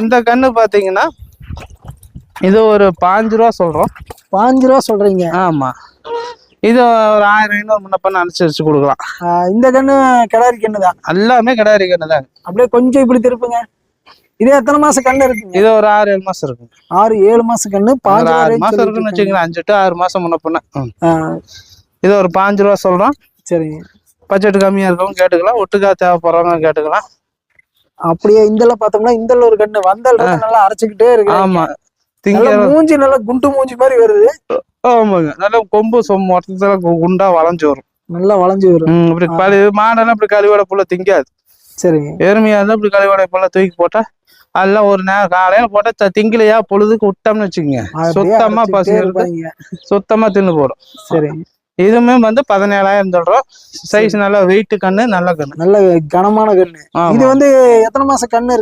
இந்த கண்ணு பாத்தீங்கன்னா இது ஒரு 5 ரூபா சொல்றோம். 5 ரூபா சொல்றீங்க? ஆமா. இது ஒரு 1500 முன்ன பண்ண அனுசரிச்சு கொடுக்கலாம். இந்த கண்ணு கிடாரி கண்ணு தான்? எல்லாமே கிடாரி கண்ணு தான். அப்படியே கொஞ்சம் இப்படி திருப்புங்க. இது எத்தனை மாசம் கண்ணு இருக்குங்க? இது ஒரு 6-7 மாசம் இருக்கு. 6-7 மாசம் கண்ணு. 6 மாசம் இருக்குன்னு வச்சுக்கோங்க. 5 to 6 மாசம் முன்ன பண்ண. இது ஒரு 5 ரூபா சொல்றோம். சரிங்க. பட்ஜெட் கம்மியா இருக்கவும் கேட்டுக்கலாம், ஒட்டுக்கா தேவைப்படுறவங்க கேட்டுக்கலாம். அப்படியே இந்தல பார்த்தோம்னா இந்தல ஒரு கண்ணு வந்தல் நல்லா அரைச்சுக்கிட்டே இருக்கு. ஆமா. மூஞ்சி நல்லா குண்டு மூஞ்சி மாதிரி வருது. ஆமாங்க. நல்லா கொம்பு மொத்தத்துல குண்டா வளைஞ்சு வரும். நல்லா வளைஞ்சு வரும். இப்படி மாடெல்லாம் இப்படி கழிவோட புள்ள திங்காது. சரிங்க. எருமையா இருந்தா இப்படி கழிவோட புள்ள தூக்கி போட்டா அதெல்லாம் ஒரு நேரம் காலையில போட்டா திங்கலையா பொழுதுக்கு விட்டோம்னு வச்சுக்கோங்க, சுத்தமா பசி சுத்தமா தின்னு போடும். சரி. இதுவுமே 17,000 சொல்றோம். சைஸ் நல்லா வெயிட் கண்ணு, நல்ல கண்ணு, நல்ல கனமான கண்ணு. இது எத்தனை மாசம் கண்ணு இருக்கு?